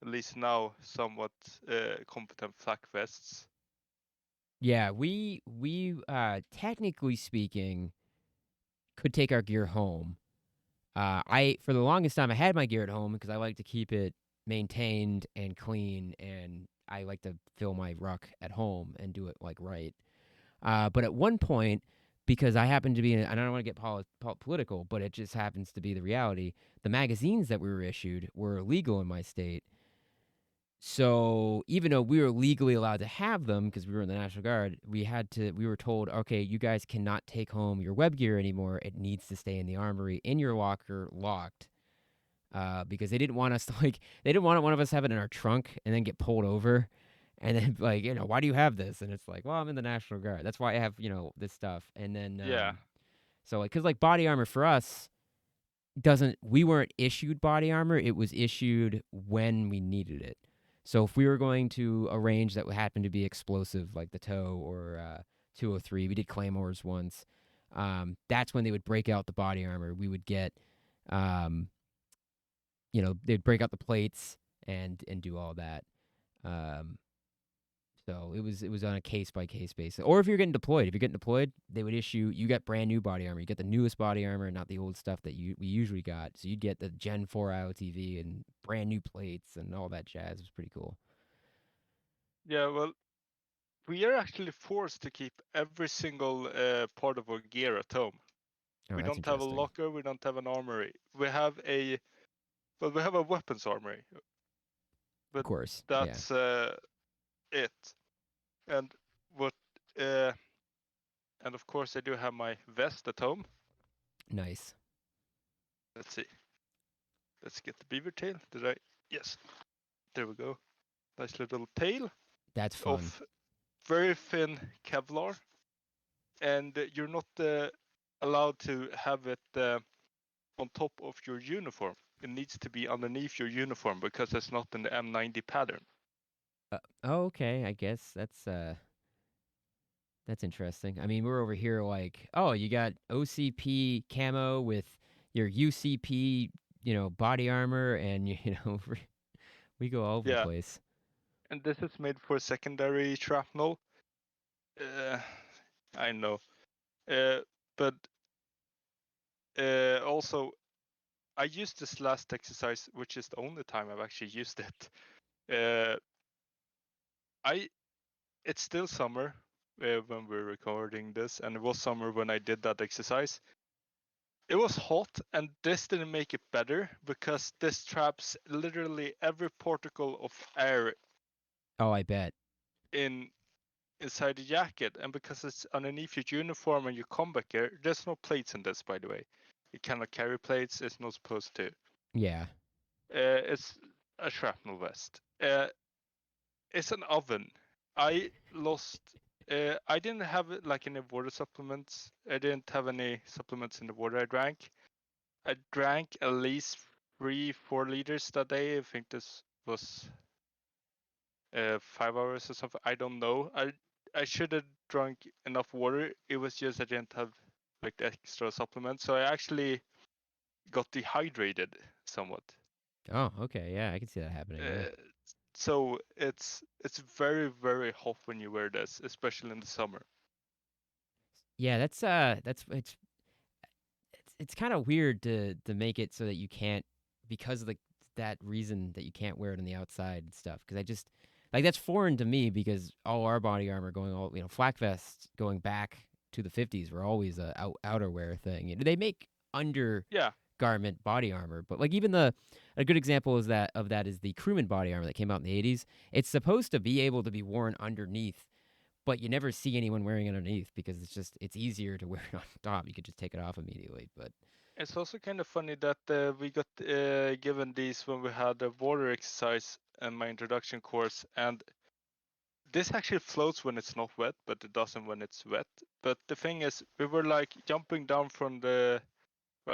at least now, somewhat competent flak vests. Yeah, we technically speaking could take our gear home. I for the longest time I had my gear at home because I like to keep it maintained and clean, and I like to fill my ruck at home and do it like right. But at one point, because I happen to be, and I don't want to get political, but it just happens to be the reality. The magazines that we were issued were illegal in my state. So even though we were legally allowed to have them because we were in the National Guard, we were told, okay, you guys cannot take home your web gear anymore. It needs to stay in the armory in your locker locked. Because they didn't want us to they didn't want one of us have it in our trunk and then get pulled over and then like, why do you have this? And it's like, well, I'm in the National Guard. That's why I have, this stuff. And then, Yeah, so like, cause like body armor for us we weren't issued body armor. It was issued when we needed it. So if we were going to a range that happened to be explosive, like the TOW or 203, we did claymores once. That's when they would break out the body armor. We would get, um, they'd break out the plates and do all that. Um, so it was on a case by case basis. Or if you're getting deployed, they would issue you get brand new body armor. You get the newest body armor, not the old stuff that we usually got. So you'd get the Gen 4 IOTV and brand new plates and all that jazz. It was pretty cool. yeah. Well, we are actually forced to keep every single part of our gear at home. Oh, We that's don't have a interesting. locker. We don't have an armory. We have a weapons armory, Of but course. Yeah. that's it. And what? Uh, and of course, I do have my vest at home. Nice. Let's see. Let's get the beaver tail. Did I? Yes. There we go. Nice little tail That's fun. of very thin Kevlar, and you're not allowed to have it on top of your uniform. It needs to be underneath your uniform because it's not in the M90 pattern. Oh, okay. I guess that's interesting. I mean, we're over here like, oh, you got OCP camo with your UCP, body armor, and we go all over the Yeah, place. and this is made for secondary shrapnel. Uh, I know, but also I used this last exercise, which is the only time I've actually used it. Uh, I it's still summer when we're recording this, and it was summer when I did that exercise. It was hot, and this didn't make it better because this traps literally every particle of air Oh, I bet. in inside the jacket, and because it's underneath your uniform and your combat gear, there's no plates in this, by the way. You cannot carry plates. It's not supposed to. Yeah. It's a shrapnel vest. It's an oven. I lost. I didn't have like any water supplements. I didn't have any supplements in the water I drank. I drank at least 3-4 liters that day. I think this was 5 hours or something. I don't know. I should have drunk enough water. It was just I didn't have like the extra supplements, so I actually got dehydrated somewhat. Oh, okay. Yeah, I can see that happening. Yeah. Uh, so it's very hot when you wear this, especially in the summer. Yeah, that's it's kind of weird to make it so that you can't because of that reason that you can't wear it on the outside and stuff. Because I just like that's foreign to me because all our body armor going all flak vests going back to the 50s were always a outerwear thing. They make Yeah, undergarment body armor, but like even a good example is that of that is the crewman body armor that came out in the 80s. It's supposed to be able to be worn underneath, but you never see anyone wearing it underneath because it's easier to wear it on top. You could just take it off immediately. But it's also kind of funny that we got given these when we had a water exercise in my introduction course, and this actually floats when it's not wet, but it doesn't when it's wet. But the thing is, we were like jumping down from the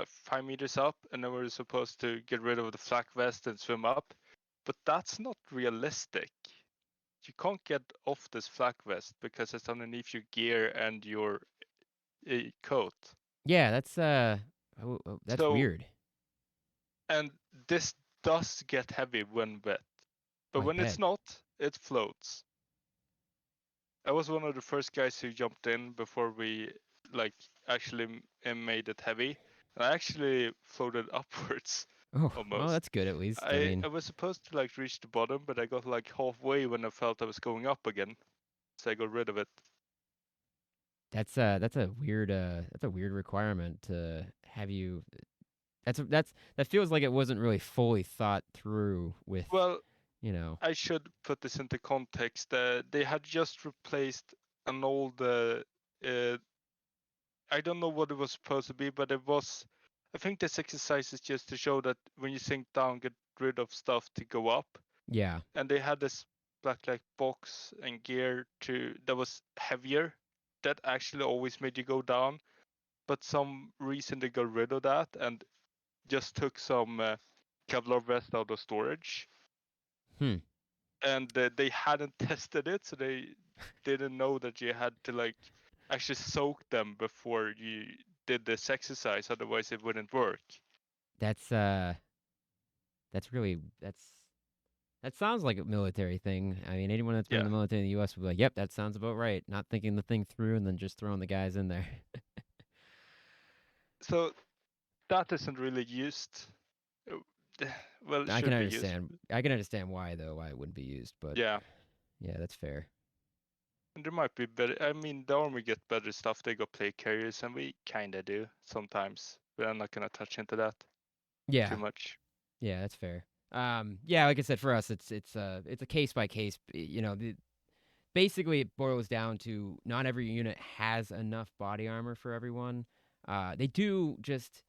5 meters up, and then we were supposed to get rid of the flak vest and swim up. but that's not realistic. You can't get off this flak vest because it's underneath your gear and your coat. Yeah, that's So, weird. and this does get heavy when wet, but I when it's bet. not, it floats. I was one of the first guys who jumped in before we like actually made it heavy. And I actually floated upwards Oh, well, almost. that's good at least. I I mean, was supposed to like reach the bottom, but I got like halfway when I felt I was going up again, so I got rid of it. that's a weird requirement to have you. That feels like it wasn't really fully thought through with, Well, you know. I should put this into context. They had just replaced an old. I don't know what it was supposed to be, but it was. I think this exercise is just to show that when you sink down, get rid of stuff to go up. Yeah. And they had this black like box and gear that was heavier, that actually always made you go down. But some reason they got rid of that and just took some Kevlar vest out of storage. Hmm. And they hadn't tested it, so they didn't know that you had to like actually soak them before you did this exercise, otherwise it wouldn't work. That's uh that's really that sounds like a military thing. I mean, anyone that's been in Yeah. the military in the US would be like, "Yep, that sounds about right." Not thinking the thing through and then just throwing the guys in there. So that isn't really used. Well, it should be used. I can understand why though, why it wouldn't be used, but Yeah. yeah, that's fair. And there might be better. I mean, the army get better stuff. They got plate carriers, and we kinda do sometimes. But I'm not gonna touch into that too Yeah. much. Yeah, that's fair. Yeah, like I said, for us, it's a case by case. Basically it boils down to not every unit has enough body armor for everyone. They do just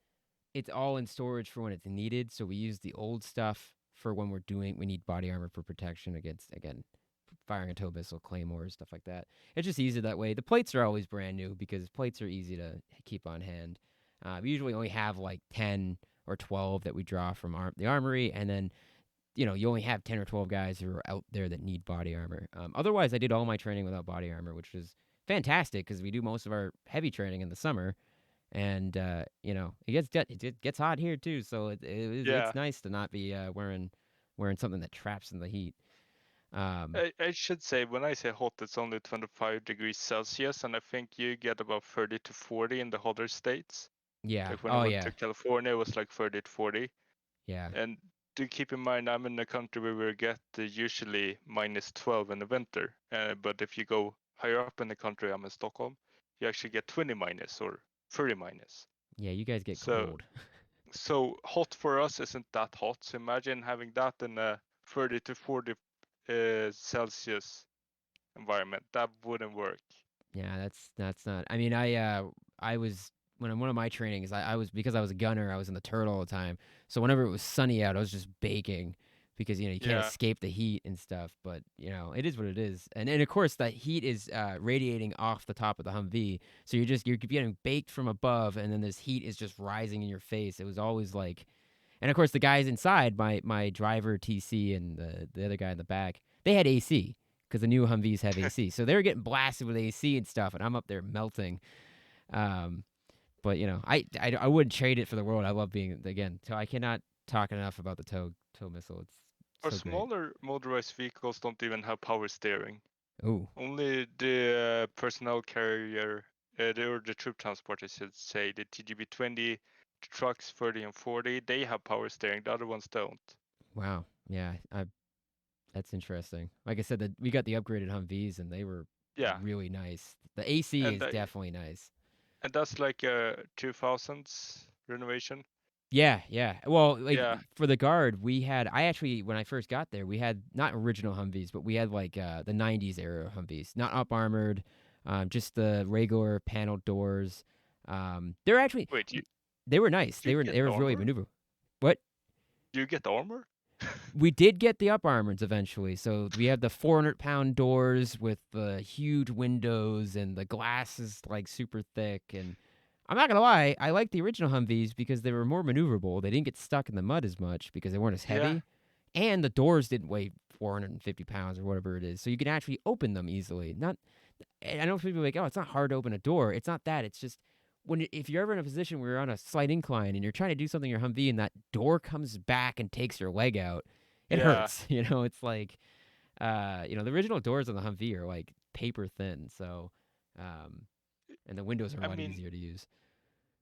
it's all in storage for when it's needed. So we use the old stuff for when we need body armor for protection against again firing a tow missile, claymores, stuff like that. It's just easier that way. The plates are always brand new because plates are easy to keep on hand. We usually only have like 10 or 12 that we draw from the armory, and then you only have 10 or 12 guys who are out there that need body armor. Otherwise, I did all my training without body armor, which was fantastic because we do most of our heavy training in the summer. And it gets hot here too, so Yeah. it's nice to not be wearing something that traps in the heat. Um, I should say, when I say hot, it's only 25 degrees Celsius, and I think you get about 30 to 40 in the hotter states. yeah. Like when I Oh went yeah. to California, it was like 30 to 40. Yeah. And do keep in mind, I'm in a country where we get usually minus 12 in the winter. But if you go higher up in the country, I'm in Stockholm, you actually get 20 minus or 30 minus. Yeah. You guys get So cold. so hot for us isn't that hot. So imagine having that in a 30 to 40 Celsius environment. That wouldn't work. Yeah, that's not. I mean, I was when one of my trainings, I was because I was a gunner, I was in the turret all the time. So whenever it was sunny out, I was just baking because you can't Yeah. escape the heat and stuff. But it is what it is, and of course that heat is radiating off the top of the Humvee, so you're getting baked from above, and then this heat is just rising in your face. It was always like, and of course the guys inside, my driver TC and the other guy in the back, they had AC because the new Humvees have AC. So they were getting blasted with AC and stuff, and I'm up there melting. Um, but I wouldn't trade it for the world. I love being again. So I cannot talk enough about the tow missile. It's Our so great. smaller motorized vehicles don't even have power steering. Ooh, Only the personnel carrier, or the troop transport, I should say, the TGB-20, the trucks 30 and 40, they have power steering. The other ones don't. wow, yeah, that's interesting. Like I said, we got the upgraded Humvees, and they were Yeah, really nice. The AC and is that, definitely nice. and that's like a 2000s renovation. Yeah, yeah. Well, like Yeah, for the guard, I actually when I first got there, we had not original Humvees, but we had like the '90s era Humvees, not up armored, just the regular paneled doors. They're actually wait, they were nice. you get They were really armor? maneuverable. What You get armor? we did get the up armors eventually, so we had the 400-pound doors with the huge windows and the glass is like super thick. And I'm not gonna lie, I like the original Humvees because they were more maneuverable. They didn't get stuck in the mud as much because they weren't as Yeah, heavy. and the doors didn't weigh 450 pounds or whatever it is, so you can actually open them easily. Not, and I know people are like, oh, it's not hard to open a door. It's not that. It's just if you're ever in a position where you're on a slight incline and you're trying to do something in your Humvee and that door comes back and takes your leg out, it Yeah, hurts. It's like, the original doors on the Humvee are like paper thin, so, um, and the windows are a I lot mean, easier to use.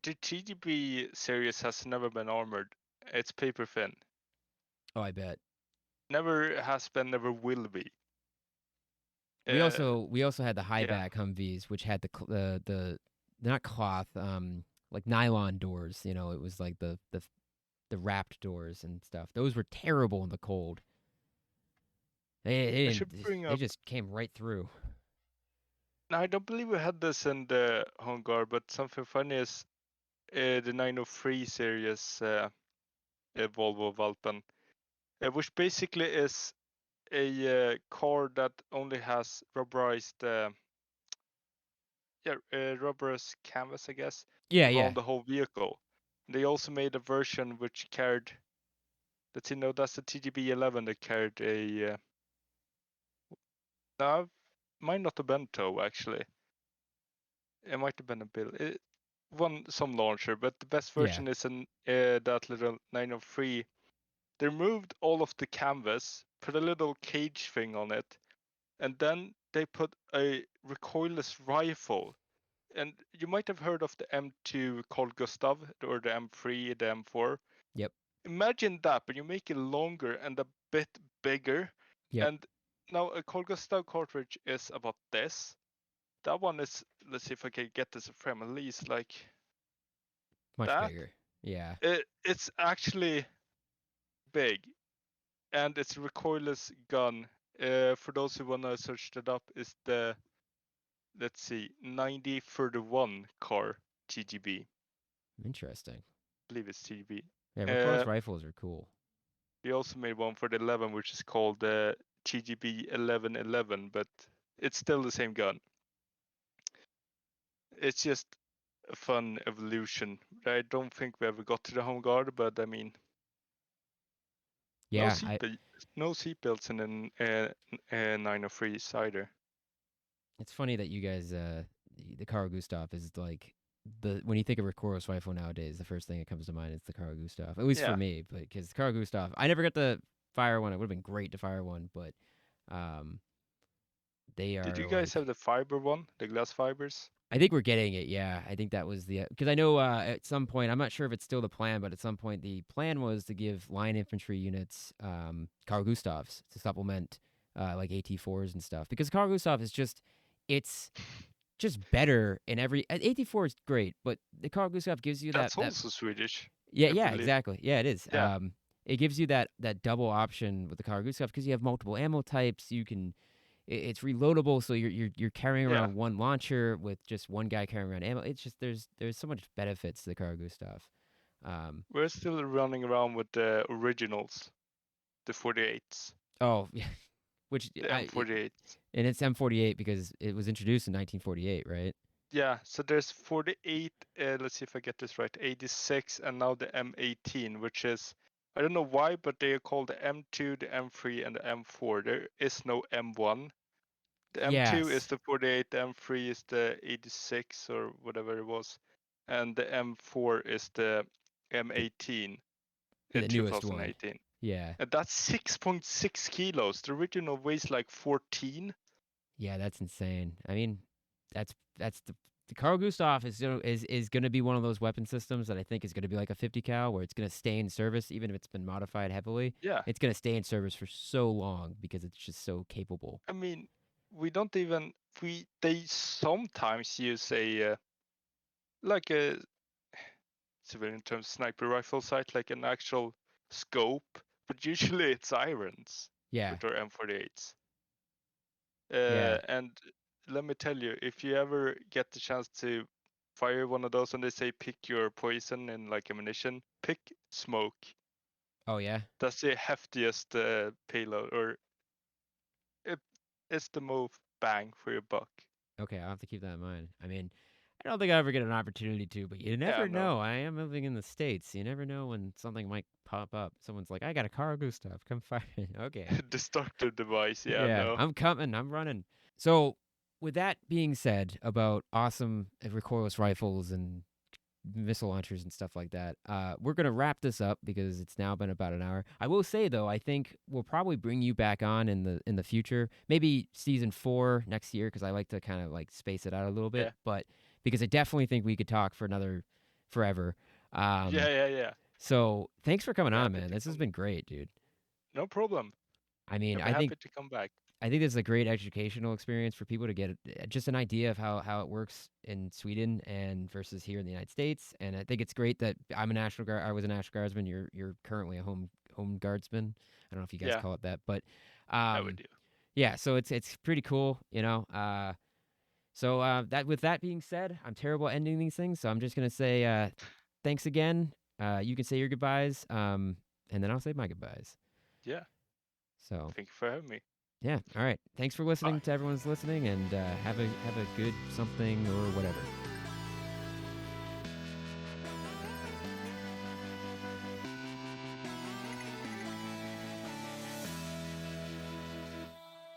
the TGB series has never been armored. It's paper thin. Oh, I bet. Never has been, never will be. We Uh, also we also had the high yeah. back Humvees, which had the not cloth, like nylon doors. It was like the wrapped doors and stuff. Those were terrible in the cold. They I didn't. should bring They up. just came right through. Now, I don't believe we had this in the Home Guard, but something funny is the 903 series Volvo Valpen, which basically is a car that only has rubberized, rubberized canvas, I guess, Yeah, yeah, around the whole vehicle. They also made a version which carried, that's the TGB 11 that carried a, no, might not have been tow actually. It might have been a bill. Some launcher, but the best yeah. version is in that little 903. They removed all of the canvas, put a little cage thing on it, and then they put a recoilless rifle. And you might have heard of the M2 Carl Gustav, or the M3, the M4. Yep, Imagine that, but you make it longer and a bit bigger. yep. And now a Carl Gustav cartridge is about this. That one is, let's see if I can get this frame, at least like Much that. bigger. Yeah, It's actually big, and it's a recoilless gun. For those who wanna search that up, is the, let's see, 9031 car TGB. interesting. I believe it's TGB. Yeah, recoilless Uh, rifles are cool. they also made one for the 11, which is called the TGB 1111, but it's still the same gun. It's just a fun evolution. I don't think we ever got to the Home Guard, but I mean, no Yeah, seatbelt, no seatbelts in an 903 cider. it's funny that you guys, the Carl Gustav is like the when you think of recoilless rifle nowadays, the first thing that comes to mind is the Carl Gustav. At least for Yeah. me, but because Carl Gustav, I never got to fire one. It would have been great to fire one, but um, they Did are you guys like have the fiber one, the glass fibers? I think we're getting it. Yeah, I think that was the because I know at some point I'm not sure if it's still the plan, but at some point the plan was to give line infantry units Carl Gustavs to supplement like AT4s and stuff because Carl Gustav is it's just better in every AT4 is great, but the Carl Gustav gives you that That's that also Swedish, yeah, I yeah, believe. exactly. Yeah, it is. Yeah. It gives you that double option with the Carl Gustav because you have multiple ammo types. It's reloadable, so you're carrying Yeah. around one launcher with just one guy carrying around ammo. It's just there's so much benefits to the Carl Gustav. Um, We're still running around with the originals, the 48s, oh, yeah, which the M48s. and it's M48 because it was introduced in 1948, right? Yeah, so there's 48, let's see if I get this right, 86, and now the M18, which is, I don't know why, but they are called the M2, the M3, and the M4. There is no M1. The M2 is Yes, the 48, the M3 is the 86 or whatever it was, and the M4 is the the M18 in the newest one. 2018. Yeah, And that's 6.6 kilos. The original weighs like 14. yeah, that's insane. I mean, that's the Carl Gustav is going to be one of those weapon systems that I think is going to be like a 50 cal where it's going to stay in service even if it's been modified heavily. Yeah, It's going to stay in service for so long because it's just so capable. I mean, we don't even, they sometimes use like a civilian term sniper rifle sight, like an actual scope, but usually it's irons Yeah, with our M48s. yeah. And let me tell you, if you ever get the chance to fire one of those and they say pick your poison in like ammunition, pick smoke. Oh yeah. That's the heftiest payload, or it, it's the most bang for your buck. Okay, I'll have to keep that in mind. I mean, don't think I ever get an opportunity to, but you Yeah, never no. know. I am moving in the States. You never know when something might pop up. Someone's like, I got a cargo stuff. Come find it. Okay. Destructive device. Yeah, Yeah, no. I'm coming. I'm running. So, with that being said about awesome recoilless rifles and missile launchers and stuff like that, we're gonna wrap this up because it's now been about an hour. I will say though, I think we'll probably bring you back on in the future, maybe season 4 next year, because I like to kind of like space it out a little bit. Yeah. But because I definitely think we could talk for another forever. Um, Yeah. so thanks for coming I'm on, happy man. to This has come. been great, dude. No problem. I mean, I'll be happy to come back. I think this is a great educational experience for people to get just an idea of how it works in Sweden and versus here in the United States. And I think it's great that I'm a National Guard. I was a National Guardsman. You're currently a Home Guardsman. I don't know if you guys Yeah, call it that, but I would do. yeah. So it's pretty cool, you know. So that with that being said, I'm terrible at ending these things, so I'm just gonna say thanks again. You can say your goodbyes, and then I'll say my goodbyes. Yeah. So. Thank you for having me. Yeah. All right. Thanks for Bye. listening to everyone's listening, and have a good something or whatever.